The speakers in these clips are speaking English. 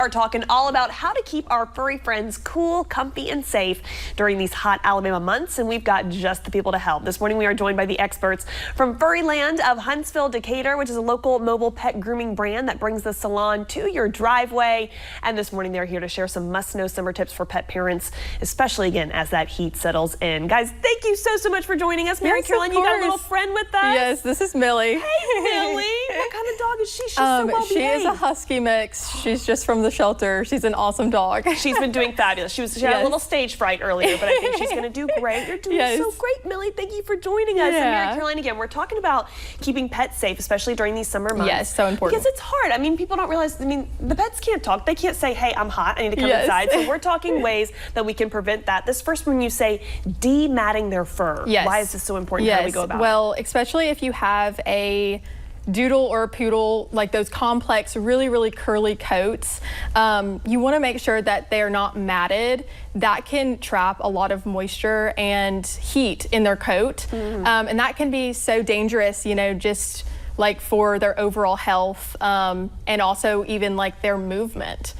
Are talking all about how to keep our furry friends cool, comfy, and safe during these hot Alabama months, and we've got just the people to help. This morning we are joined by the experts from Furryland of Huntsville, Decatur, which is a local mobile pet grooming brand that brings the salon to your driveway. And this morning they're here to share some must-know summer tips for pet parents, especially again as that heat settles in. Guys, thank you so much for joining us. Mary Caroline, you got a little friend with us. Yes, this is Millie. Hey, Millie. What kind of dog is she? She's so well behaved. She is a husky mix. She's just from the shelter. She's an awesome dog. She's been doing fabulous. She had a little stage fright earlier, but I think she's going to do great. You're doing so great, Millie. Thank you for joining us. And Mary Caroline, again, we're talking about keeping pets safe, especially during these summer months. Yes, so important. Because it's hard. I mean, people don't realize, I mean, the pets can't talk. They can't say, hey, I'm hot, I need to come inside. So we're talking ways that we can prevent that. This first one, you say dematting their fur. Yes. Why is this so important? How do we go about it? Well, especially if you have a doodle or a poodle, like those complex, really curly coats, you want to make sure that they're not matted. That can trap a lot of moisture and heat in their coat, and that can be so dangerous, you know, just like for their overall health, and also even like their movement,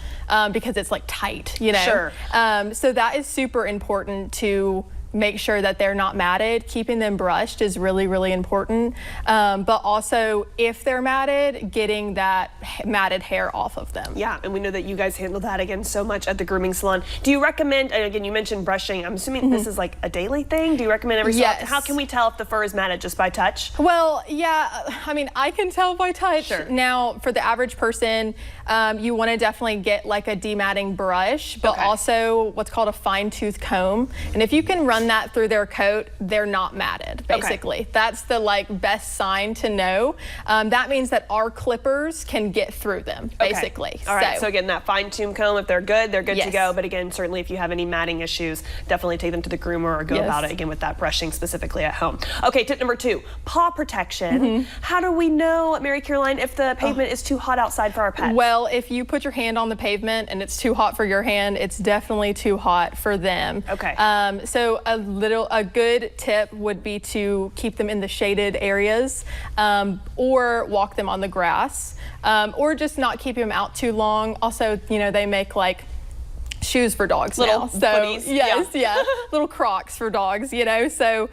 because it's like tight, you know. Sure. So that is super important to make sure that they're not matted. Keeping them brushed is really important, but also if they're matted, getting that matted hair off of them. Yeah, and we know that you guys handle that again so much at the grooming salon. Do you recommend, and again you mentioned brushing, I'm assuming this is like a daily thing? Do you recommend every so often? How can we tell if the fur is matted? Just by touch? Well, yeah, I mean, I can tell by touch. Sure. Now, for the average person, you want to definitely get like a dematting brush, but also what's called a fine tooth comb. And if you can run that through their coat, they're not matted, basically. That's the like best sign to know. That means that our clippers can get through them, basically. All right, so again, that fine tooth comb, if they're good to go. But again, certainly if you have any matting issues, definitely take them to the groomer or go about it again with that brushing specifically at home. Okay, tip number 2, paw protection. How do we know, Mary Caroline, if the pavement is too hot outside for our pets? Well, if you put your hand on the pavement and it's too hot for your hand, it's definitely too hot for them. Okay. So a good tip would be to keep them in the shaded areas, or walk them on the grass, or just not keep them out too long. Also, you know, they make like shoes for dogs little now. So footies. Little Crocs for dogs, you know. So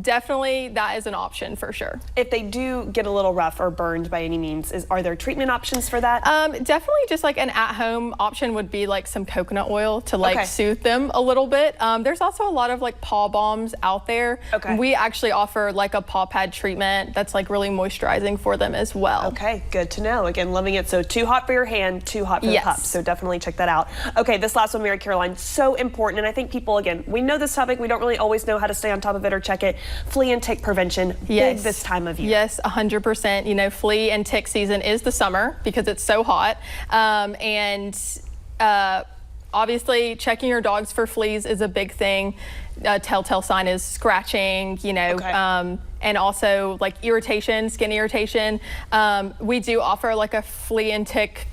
definitely that is an option for sure. If they do get a little rough or burned by any means, are there treatment options for that? Definitely just like an at-home option would be like some coconut oil to like soothe them a little bit. There's also a lot of like paw balms out there. We actually offer like a paw pad treatment that's like really moisturizing for them as well. Okay, good to know. Again, loving it. So too hot for your hand, too hot for the pup. So definitely check that out. Okay, this last one, Mary Caroline, so important. And I think people, again, we know this topic. We don't really always know how to stay on top of it or check it. Flea and tick prevention, big this time of year. Yes, 100%. You know, flea and tick season is the summer because it's so hot. Obviously, checking your dogs for fleas is a big thing. A telltale sign is scratching, you know, and also like irritation, skin irritation. We do offer like a flea and tick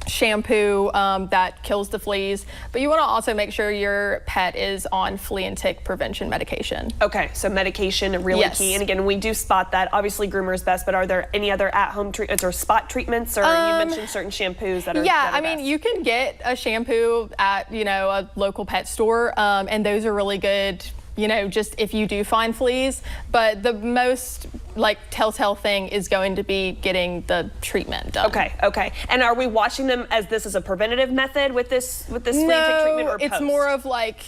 shampoo that kills the fleas, but you want to also make sure your pet is on flea and tick prevention medication. Okay, so medication really key. And again, we do spot that. Obviously, groomer is best, but are there any other at-home treatments or spot treatments, or you mentioned certain shampoos that are I mean, you can get a shampoo at, you know, a local pet store, and those are really good, you know, just if you do find fleas. But the most like telltale thing is going to be getting the treatment done. Okay. And are we watching them as this is a preventative method with this flea and tick treatment, or it's more of like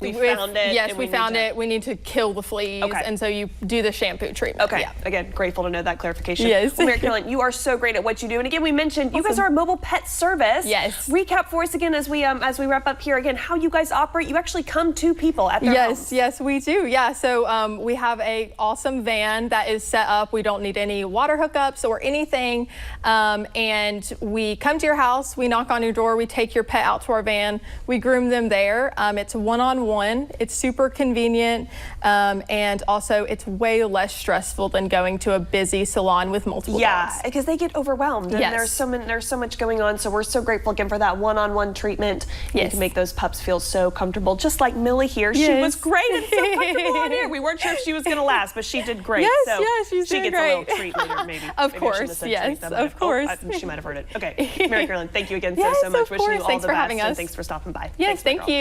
we found it. Yes, we found it. We need to kill the fleas, and so you do the shampoo treatment. Again, grateful to know that clarification. Yes. Well, Mary Caroline, you are so great at what you do. And again, we mentioned you guys are a mobile pet service. Yes. Recap for us again as we wrap up here again how you guys operate. You actually come to people at their homes. Yes, we do. Yeah, so we have a awesome van that is set up. We don't need any water hookups or anything, and we come to your house. We knock on your door. We take your pet out to our van. We groom them there. It's one-on-one. one-on-one. It's super convenient, and also it's way less stressful than going to a busy salon with multiple dogs. Yeah, because they get overwhelmed, and Yes. there's so much going on. So we're so grateful again for that one-on-one treatment. Yes. You can make those pups feel so comfortable, just like Millie here. She Yes. was great and so comfortable on here. We weren't sure if she was going to last, but she did great. Yes, so yes, she's she doing gets a great. little treat later, maybe. Of Maybe I shouldn't course, have said yes, treat. That might of have- course. She might have heard it. Okay, Mary Carolyn, thank you again Yes, so much. of Wishing you course. all Thanks the for best, having and us. thanks for stopping by. Yes, Thanks, my thank girl. you.